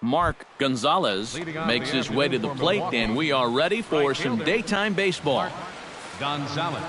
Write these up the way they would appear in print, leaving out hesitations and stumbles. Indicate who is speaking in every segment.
Speaker 1: Mark Gonzalez makes his way to the plate, and we are ready for some daytime baseball.
Speaker 2: Gonzalez.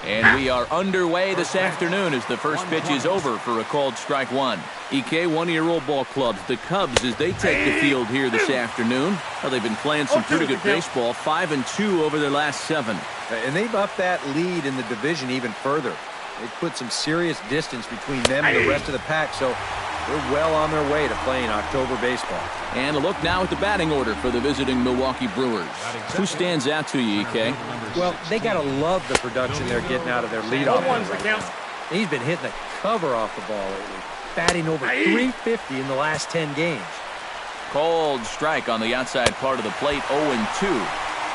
Speaker 1: And we are underway this afternoon as the first pitch is over for a called strike one. EK, one-year-old ball clubs, the Cubs, as they take the field here this afternoon. Well, they've been playing some pretty good baseball, 5-2 over their last 7.
Speaker 3: And they've upped that lead in the division even further. They've put some serious distance between them and the rest of the pack, so they're well on their way to playing October baseball.
Speaker 1: And a look now at the batting order for the visiting Milwaukee Brewers. Who stands out to you, EK?
Speaker 3: Well, they got to love the production they're getting out of their leadoff man right now. He's been hitting the cover off the ball lately, batting over .350 in the last 10 games.
Speaker 1: Called strike on the outside part of the plate, 0-2.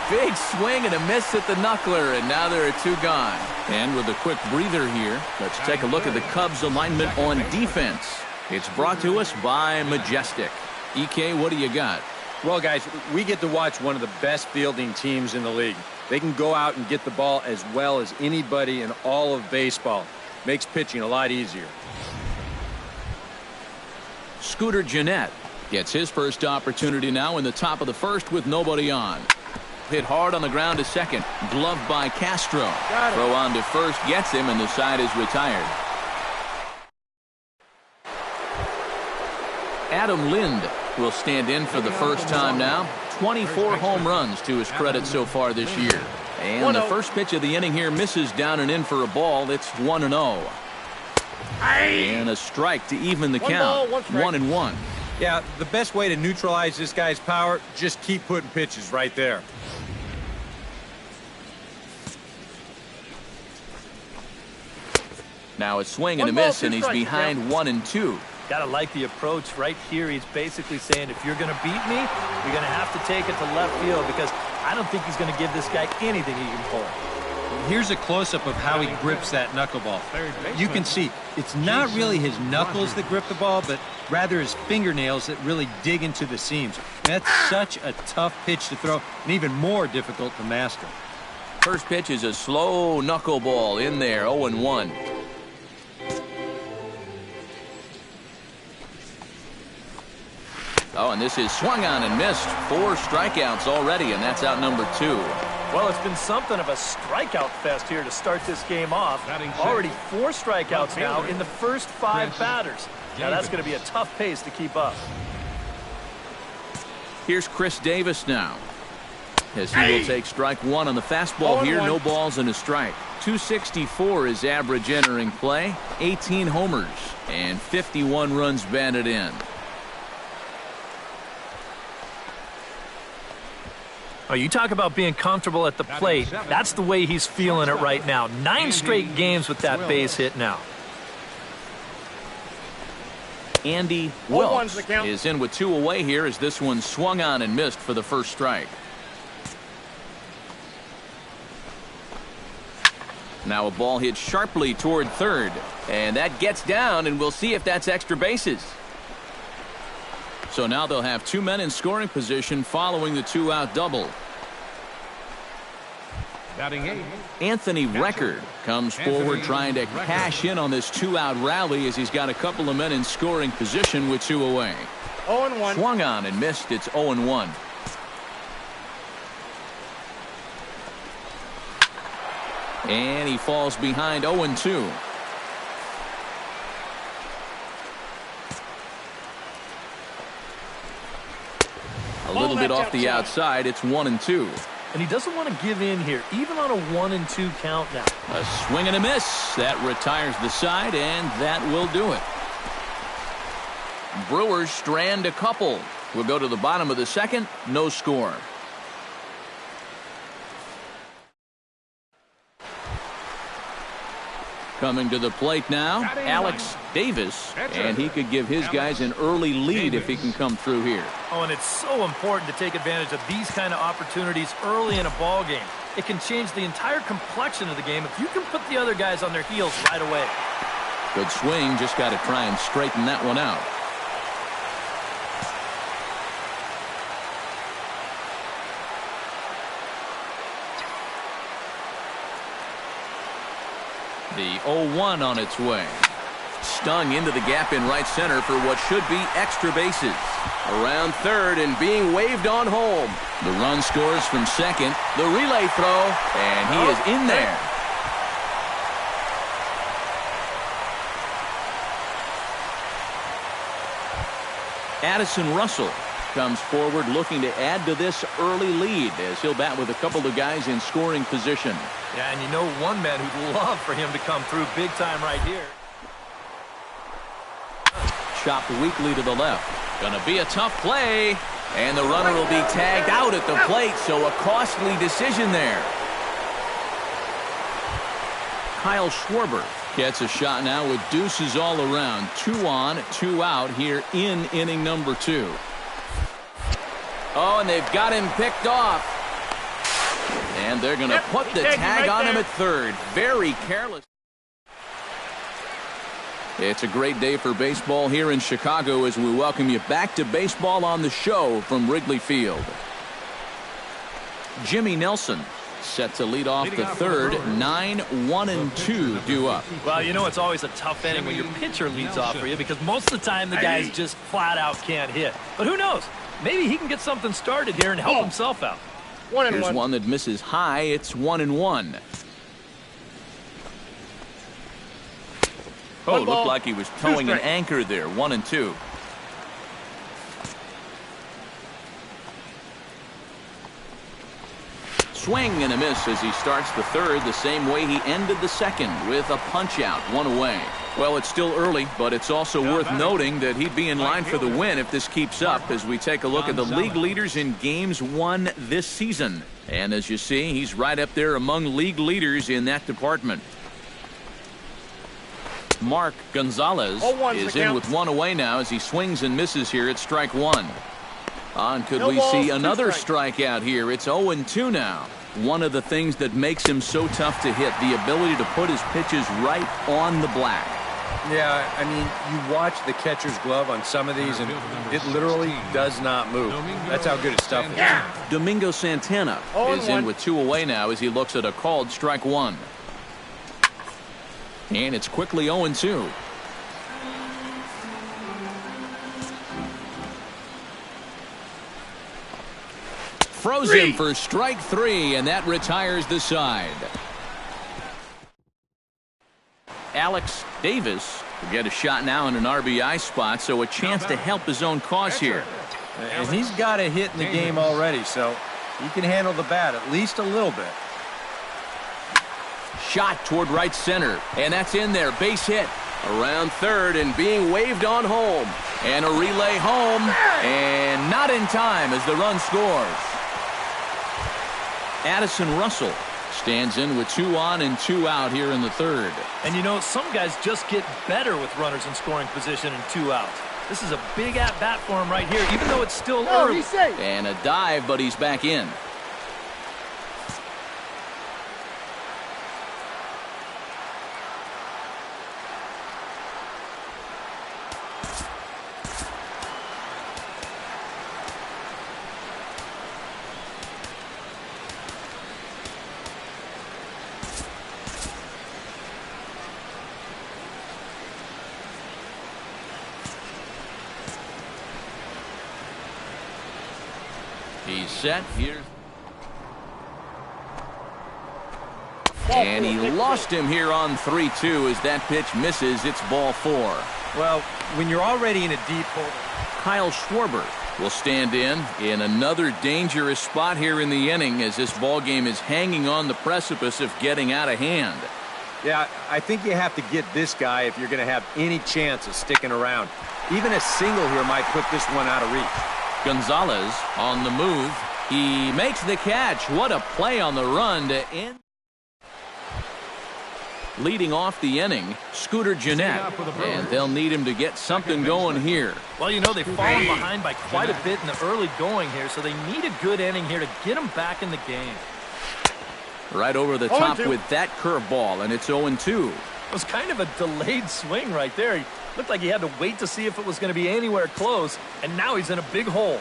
Speaker 1: Big swing and a miss at the knuckler, and now there are 2 gone. And with a quick breather here, let's take a look at the Cubs' alignment on defense. It's brought to us by Majestic. EK, what do you got?
Speaker 3: Well, guys, we get to watch one of the best fielding teams in the league. They can go out and get the ball as well as anybody in all of baseball. Makes pitching a lot easier.
Speaker 1: Scooter Gennett gets his first opportunity now in the top of the first with nobody on. Hit hard on the ground to second. Gloved by Castro. Throw on to first gets him, and the side is retired. Adam Lind will stand in for the first time now. 24 home runs to his credit so far this year. And the first pitch of the inning here misses down and in for a ball. It's 1-0. And a strike to even the count. 1-1.
Speaker 3: Yeah, the best way to neutralize this guy's power, just keep putting pitches right there.
Speaker 1: Now a swing and a miss, and he's behind 1-2.
Speaker 4: Gotta like the approach right here. He's basically saying, if you're gonna beat me, you're gonna have to take it to left field, because I don't think he's gonna give this guy anything he can pull.
Speaker 5: Here's a close-up of how he grips that knuckleball. You can see it's not really his knuckles that grip the ball, but rather his fingernails that really dig into the seams. That's such a tough pitch to throw, and even more difficult to master.
Speaker 1: First pitch is a slow knuckleball in there, 0-1. Oh, and this is swung on and missed. 4 strikeouts already, and that's out number 2.
Speaker 4: Well, it's been something of a strikeout fest here to start this game off. Already 4 strikeouts now in the first 5 batters. Now that's going to be a tough pace to keep up.
Speaker 1: Here's Chris Davis now, as he will take strike 1 on the fastball here. No balls and a strike. 264 is average entering play. 18 homers and 51 runs batted in.
Speaker 4: Oh, you talk about being comfortable at the plate. That's the way he's feeling it right now. 9 straight games with that base hit now.
Speaker 1: Andy Welch is in with 2 away here as this one swung on and missed for the first strike. Now a ball hit sharply toward third, and that gets down, and we'll see if that's extra bases. So now they'll have 2 men in scoring position following the 2-out double. Anthony Record comes forward trying to cash in on this 2-out rally as he's got a couple of men in scoring position with 2 away.
Speaker 6: 0-1.
Speaker 1: Swung on and missed. It's 0-1. And he falls behind 0-2. A little bit off the outside. It's 1-2.
Speaker 4: And he doesn't want to give in here, even on a 1-2 count now.
Speaker 1: A swing and a miss. That retires the side, and that will do it. Brewers strand a couple. We'll go to the bottom of the second. No score. Coming to the plate now, Alex Davis, and he could give his guys an early lead if he can come through here.
Speaker 4: Oh, and it's so important to take advantage of these kind of opportunities early in a ball game. It can change the entire complexion of the game if you can put the other guys on their heels right away.
Speaker 1: Good swing, just got to try and straighten that one out. The 0-1 on its way. Stung into the gap in right center for what should be extra bases. Around third and being waved on home. The run scores from second. The relay throw, and he is in there. Addison Russell comes forward looking to add to this early lead as he'll bat with a couple of guys in scoring position.
Speaker 4: Yeah, and you know one man who'd love for him to come through big time right here.
Speaker 1: Chopped weakly to the left. Gonna be a tough play. And the runner will be tagged out at the plate, so a costly decision there. Kyle Schwarber gets a shot now with deuces all around. 2 on, 2 out here in inning number 2. Oh, and they've got him picked off. And they're going to put the tag on him at third. Very careless. It's a great day for baseball here in Chicago as we welcome you back to Baseball on the Show from Wrigley Field. Jimmy Nelson set to lead off the third. 9-1-2 due up.
Speaker 4: Well, you know it's always a tough inning when your pitcher leads off for you because most of the time the guys just flat out can't hit. But who knows? Maybe he can get something started here and help himself out.
Speaker 1: Here's one that misses high. It's 1-1. Oh, it looked like he was towing an anchor there. 1-2. Swing and a miss as he starts the third the same way he ended the second with a punch out, 1 away. Well, it's still early, but it's also worth noting that he'd be in line for the win if this keeps up as we take a look at the league leaders in games won this season. And as you see, he's right up there among league leaders in that department. Mark Gonzalez is in with 1 away now as he swings and misses here at strike 1. And could we see another strikeout here? It's 0-2 now. One of the things that makes him so tough to hit, the ability to put his pitches right on the black.
Speaker 3: Yeah, I mean, you watch the catcher's glove on some of these, and it literally does not move. That's how good his stuff is.
Speaker 1: Domingo Santana is in with 2 away now as he looks at a called strike 1. And it's quickly 0-2. Throws him for strike 3, and that retires the side. Alex Davis will get a shot now in an RBI spot, so a chance to help his own cause here.
Speaker 3: And he's got a hit in the game already, so he can handle the bat at least a little bit.
Speaker 1: Shot toward right center, and that's in there. Base hit. Around third and being waved on home. And a relay home, and not in time as the run scores. Addison Russell stands in with 2 on and 2 out here in the third.
Speaker 4: And you know, some guys just get better with runners in scoring position and 2 outs. This is a big at-bat for him right here, even though it's still early.
Speaker 1: And a dive, but he's back in. He's set here. And he lost him here on 3-2 as that pitch misses. It's ball 4.
Speaker 3: Well, when you're already in a deep hole.
Speaker 1: Kyle Schwarber will stand in another dangerous spot here in the inning as this ball game is hanging on the precipice of getting out of hand.
Speaker 3: Yeah, I think you have to get this guy if you're going to have any chance of sticking around. Even a single here might put this one out of reach.
Speaker 1: Gonzalez on the move. He makes the catch. What a play on the run to end. Leading off the inning, Scooter Jeanette, and they'll need him to get something going here.
Speaker 4: Well, you know, they've fallen behind by quite a bit in the early going here, so they need a good inning here to get them back in the game.
Speaker 1: Right over the top with that curveball, and it's 0-2.
Speaker 4: It was kind of a delayed swing right there. He looked like he had to wait to see if it was going to be anywhere close, and now he's in a big hole.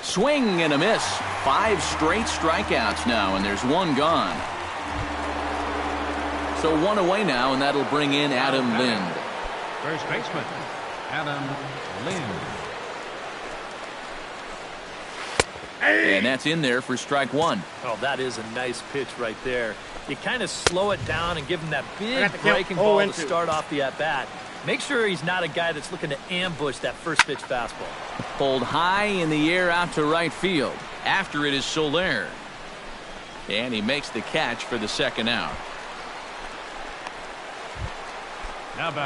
Speaker 1: Swing and a miss. 5 straight strikeouts now, and there's 1 gone. So 1 away now, and that'll bring in Adam Lind.
Speaker 2: First baseman, Adam Lind.
Speaker 1: And that's in there for strike 1.
Speaker 4: Oh, that is a nice pitch right there. You kind of slow it down and give him that big breaking ball to start off the at-bat. Make sure he's not a guy that's looking to ambush that first pitch fastball.
Speaker 1: Pulled high in the air out to right field. After it is Soler. And he makes the catch for the second out.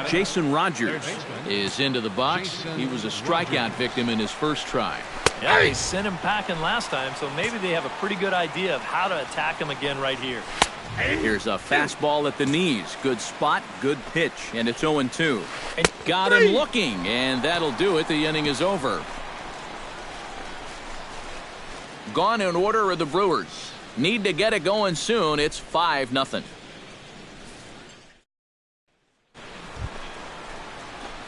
Speaker 1: Jason Rogers is into the box. He was a strikeout victim in his first try.
Speaker 4: Yeah, they sent him packing last time, so maybe they have a pretty good idea of how to attack him again right here.
Speaker 1: Here's a fastball at the knees. Good spot, good pitch, and it's 0-2. Got him looking, and that'll do it. The inning is over. Gone in order are the Brewers. Need to get it going soon. It's 5-0.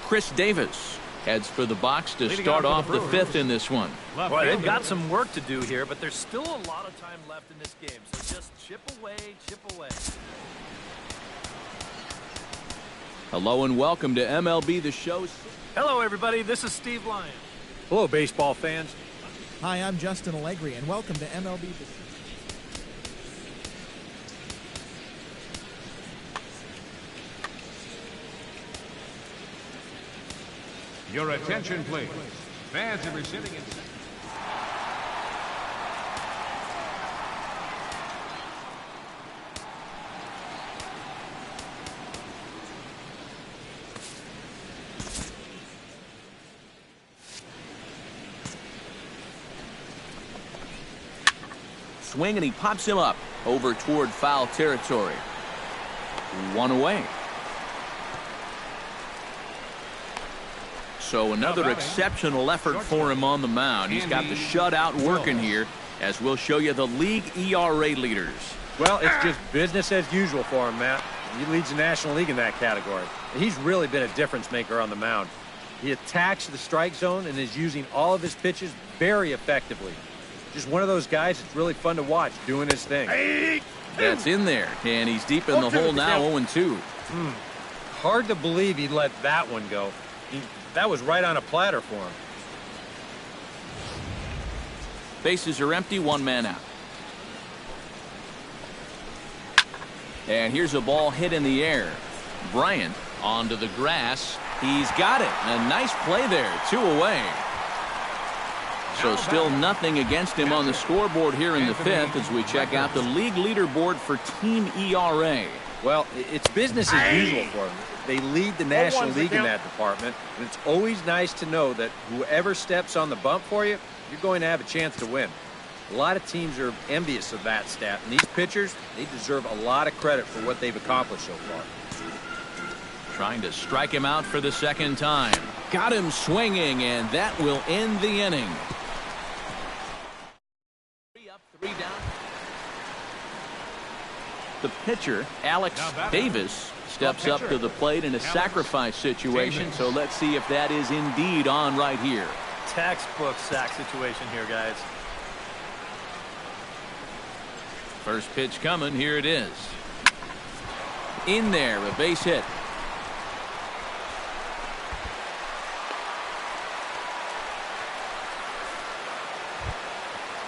Speaker 1: Chris Davis heads for the box to start off the 5th in this one.
Speaker 4: Well, they've got some work to do here, but there's still a lot of time left in this game. So just chip away, chip away.
Speaker 1: Hello and welcome to MLB The Show.
Speaker 4: Hello, everybody. This is Steve Lyon.
Speaker 3: Hello, baseball fans.
Speaker 6: Hi, I'm Justin Allegri, and welcome to MLB The Show.
Speaker 2: Your attention, please. Fans that are sitting in.
Speaker 1: Swing, and he pops him up over toward foul territory. 1 away. So another exceptional effort for him on the mound. He's got the shutout working here, as we'll show you the league ERA leaders.
Speaker 3: Well, it's just business as usual for him, Matt. He leads the National League in that category. He's really been a difference maker on the mound. He attacks the strike zone and is using all of his pitches very effectively. Just one of those guys that's really fun to watch doing his thing.
Speaker 1: That's in there, and he's deep in the hole now, 0-2.
Speaker 3: Hard to believe he let that one go. That was right on a platter for him.
Speaker 1: Bases are empty, 1 man out. And here's a ball hit in the air. Bryant onto the grass. He's got it. A nice play there. 2 away. So still nothing against him on the scoreboard here in the 5th as we check out the league leaderboard for team ERA.
Speaker 3: Well, it's business as usual for them. They lead the National League in that department, and it's always nice to know that whoever steps on the bump for you, you're going to have a chance to win. A lot of teams are envious of that stat, and these pitchers, they deserve a lot of credit for what they've accomplished so far.
Speaker 1: Trying to strike him out for the second time. Got him swinging, and that will end the inning. 3 up, 3 down. The pitcher, Alex Davis, steps up to the plate in a sacrifice situation, so let's see if that is indeed on right here.
Speaker 4: Textbook sack situation here, guys.
Speaker 1: First pitch coming, here it is. In there, a base hit.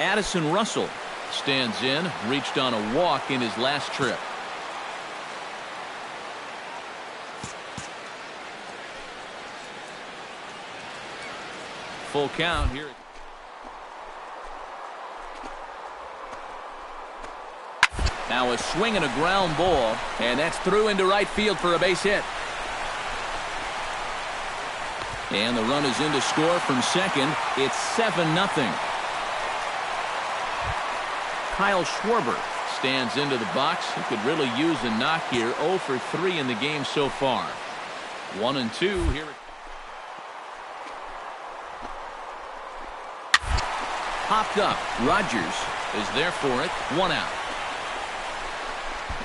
Speaker 1: Addison Russell stands in, reached on a walk in his last trip. Full count here. Now a swing and a ground ball, and that's through into right field for a base hit. And the run is in to score from second. It's 7-0. Kyle Schwarber stands into the box. He could really use a knock here. 0 for 3 in the game so far. 1-2 here. Popped up. Rogers is there for it. 1 out.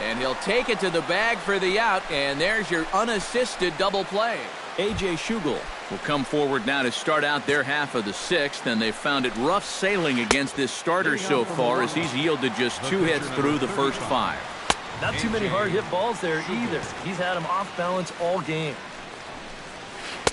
Speaker 1: And he'll take it to the bag for the out, and there's your unassisted double play. A.J. Schugel will come forward now to start out their half of the 6th, and they've found it rough sailing against this starter so far as he's yielded just 2 hits through the first 5.
Speaker 4: Not too many hard hit balls there either. He's had them off balance all game.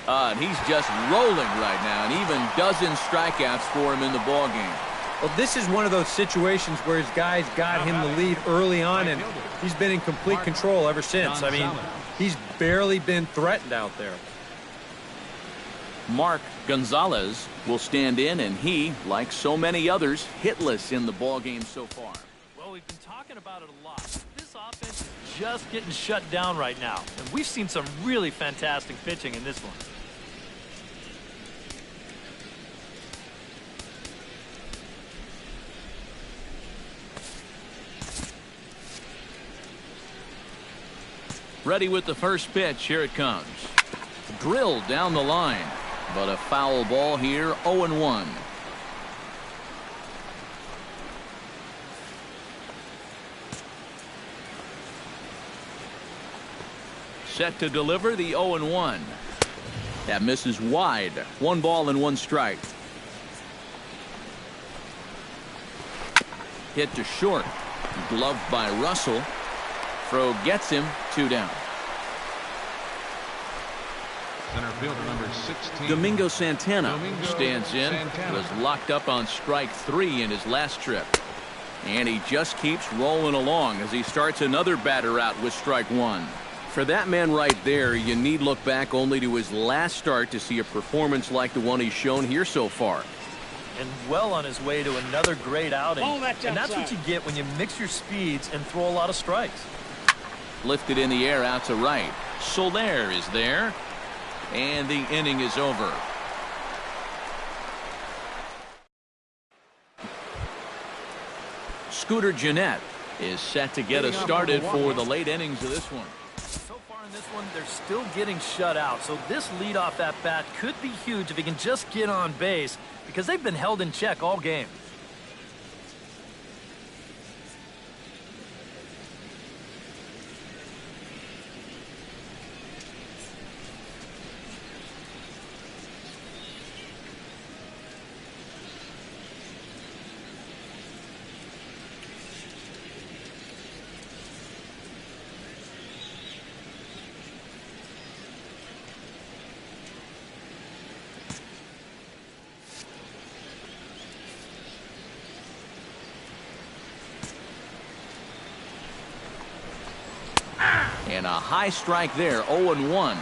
Speaker 1: And he's just rolling right now, and even dozen strikeouts for him in the ball game.
Speaker 3: Well, this is one of those situations where his guys got him the lead early on, and he's been in complete control ever since. I mean, he's barely been threatened out there.
Speaker 1: Mark Gonzalez will stand in, and he, like so many others, hitless in the ball game so far.
Speaker 4: Well, we've been talking about it a lot. This offense is just getting shut down right now, and we've seen some really fantastic pitching in this one.
Speaker 1: Ready with the first pitch. Here it comes. Drilled down the line, but a foul ball here. 0-1. Set to deliver the 0-1. That misses wide. 1 ball and 1 strike. Hit to short. Gloved by Russell. Throw gets him. 2 down.
Speaker 2: Center fielder number 16.
Speaker 1: Domingo Santana stands in. Was locked up on strike 3 in his last trip. And he just keeps rolling along as he starts another batter out with strike 1. For that man right there, you need look back only to his last start to see a performance like the one he's shown here so far.
Speaker 4: And well on his way to another great outing. And that's what you get when you mix your speeds and throw a lot of strikes.
Speaker 1: Lifted in the air out to right. Soler is there. And the inning is over. Scooter Gennett is set to get us started for the late innings of this one.
Speaker 4: So far in this one, they're still getting shut out. So this leadoff at bat could be huge if he can just get on base, because they've been held in check all game.
Speaker 1: And a high strike there. 0-1.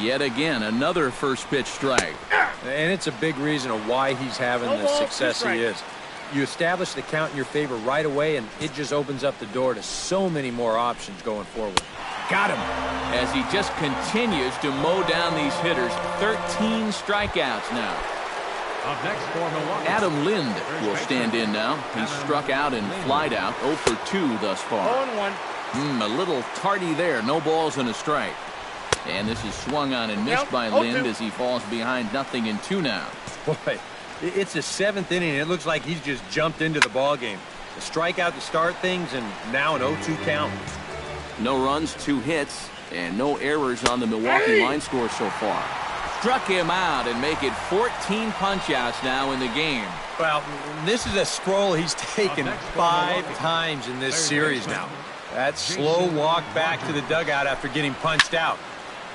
Speaker 1: Yet again, another first pitch strike.
Speaker 3: And it's a big reason of why he's having the success he is. You establish the count in your favor right away, and it just opens up the door to so many more options going forward.
Speaker 1: Got him. As he just continues to mow down these hitters. 13 strikeouts now.
Speaker 2: Up next for Milwaukee.
Speaker 1: Adam Lind will stand in now. He's struck out and flied out. 0 for 2 thus far.
Speaker 7: 0-1.
Speaker 1: A little tardy there. No balls and a strike. And this is swung on and missed by Lind as he falls behind 0-2 now.
Speaker 3: Boy, it's the 7th inning. It looks like he's just jumped into the ball game. A strikeout to start things, and now an 0-2 count.
Speaker 1: No runs, 2 hits, and no errors on the Milwaukee line score so far. Struck him out and make it 14 punch-outs now in the game.
Speaker 3: Well, this is a stroll he's taken 5 times in this series now. That slow walk back to the dugout after getting punched out.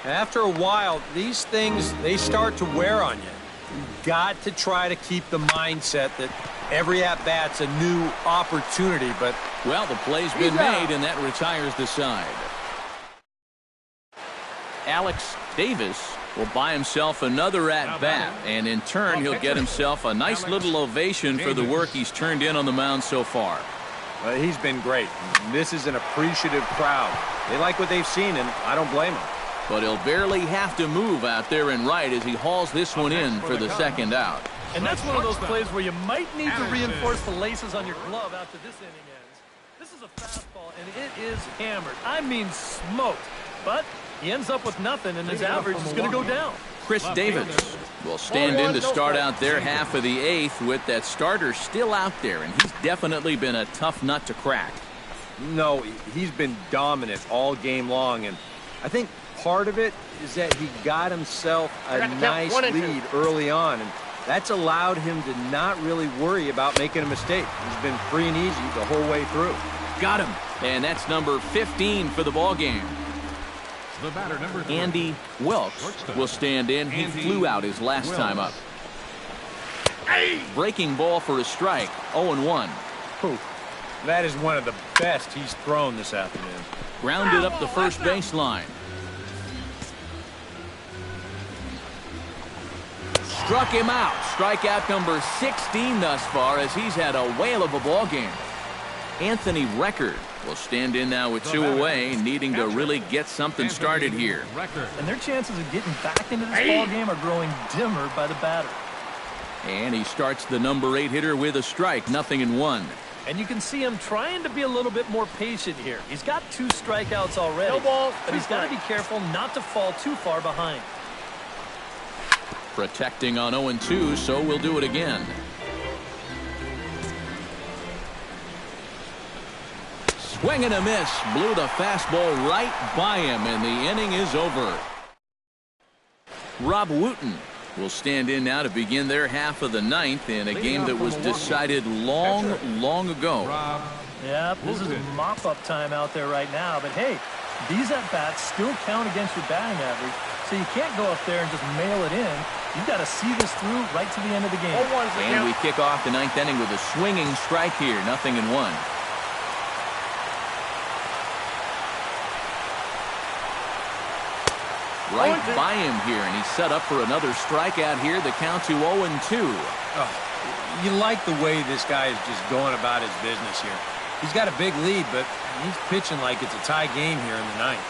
Speaker 3: After a while, these things, they start to wear on you. You've got to try to keep the mindset that every at-bat's a new opportunity, but...
Speaker 1: Well, the play's been made, and that retires the side. Alex Davis will buy himself another at-bat, and in turn, he'll get himself a nice little ovation for the work he's turned in on the mound so far.
Speaker 3: He's been great. This is an appreciative crowd. They like what they've seen, and I don't blame them.
Speaker 1: But he'll barely have to move out there and right as he hauls this one in for the second out.
Speaker 4: And that's one of those plays where you might need to reinforce the laces on your glove after this inning ends. This is a fastball, and it is hammered. I mean smoked. But he ends up with nothing, and his average is going to go down.
Speaker 1: Chris Davis will stand in to start out their half of the eighth with that starter still out there, and he's definitely been a tough nut to crack.
Speaker 3: No, he's been dominant all game long, and I think part of it is that he got himself a nice lead early on, and that's allowed him to not really worry about making a mistake. He's been free and easy the whole way through.
Speaker 1: Got him. And that's number 15 for the ball game.
Speaker 2: The batter, number 3.
Speaker 1: Andy Wilkes will stand in. He flew out his last time up. Breaking ball for a strike. 0-1.
Speaker 3: That is one of the best he's thrown this afternoon.
Speaker 1: Grounded up the first baseline. Struck him out. Strikeout number 16 thus far as he's had a whale of a ball game. Anthony Record will stand in now with 2 away, needing to really get something started here.
Speaker 4: And their chances of getting back into this ball game are growing dimmer by the batter.
Speaker 1: And he starts the number 8 hitter with a strike, 0-1.
Speaker 4: And you can see him trying to be a little bit more patient here. He's got 2 strikeouts already, but he's got to be careful not to fall too far behind.
Speaker 1: Protecting on 0-2, so we'll do it again. Swing and a miss. Blew the fastball right by him, and the inning is over. Rob Wooten will stand in now to begin their half of the ninth in a game that was decided long ago.
Speaker 4: Yeah, this is mop-up time out there right now, but hey, these at-bats still count against your batting average, so you can't go up there and just mail it in. You've got to see this through right to the end of the game.
Speaker 1: And we kick off the ninth inning with a swinging strike here, 0-1. Right by him here, and he's set up for another strikeout here. The count to 0-2.
Speaker 3: Oh, you like the way this guy is just going about his business here. He's got a big lead, but he's pitching like it's a tie game here in the ninth.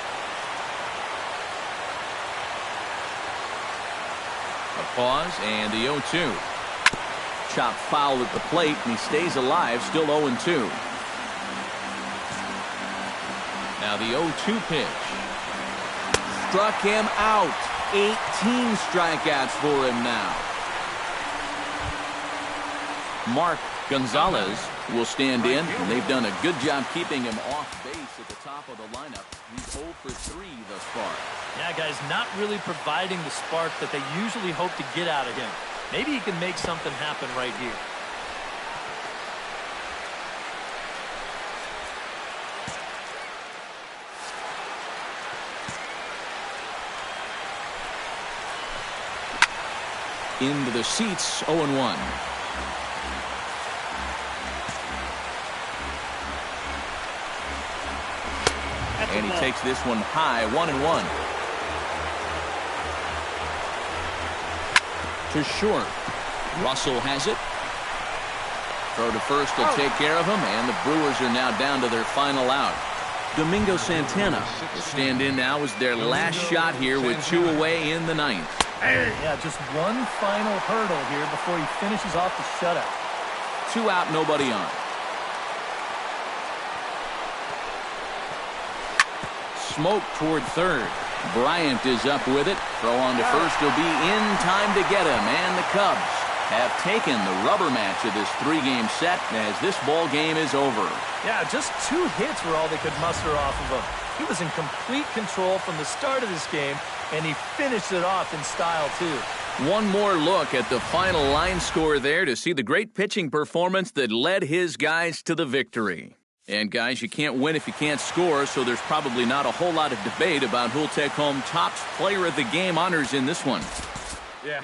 Speaker 1: A pause, and the 0-2. Chopped foul at the plate, and he stays alive, still 0-2. Now the 0-2 pitch. Struck him out. 18 strikeouts for him now. Mark Gonzalez will stand in. And they've done a good job keeping him off base at the top of the lineup. He's 0 for 3 thus far.
Speaker 4: Yeah, guys, not really providing the spark that they usually hope to get out of him. Maybe he can make something happen right here.
Speaker 1: Into the seats, 0-1. And he takes this one high, 1-1. To short. Russell has it. Throw to first will take care of him, and the Brewers are now down to their final out. Domingo Santana will stand in now as their last shot here with 2 away in the ninth.
Speaker 4: Yeah, just one final hurdle here before he finishes off the shutout.
Speaker 1: 2 out, nobody on. Smoke toward third. Bryant is up with it. Throw on to first will be in time to get him. And the Cubs have taken the rubber match of this 3-game set as this ball game is over.
Speaker 4: Yeah, just 2 hits were all they could muster off of him. He was in complete control from the start of this game, and he finished it off in style, too.
Speaker 1: One more look at the final line score there to see the great pitching performance that led his guys to the victory. And, guys, you can't win if you can't score, so there's probably not a whole lot of debate about who'll take home top player of the game honors in this one.
Speaker 3: Yeah.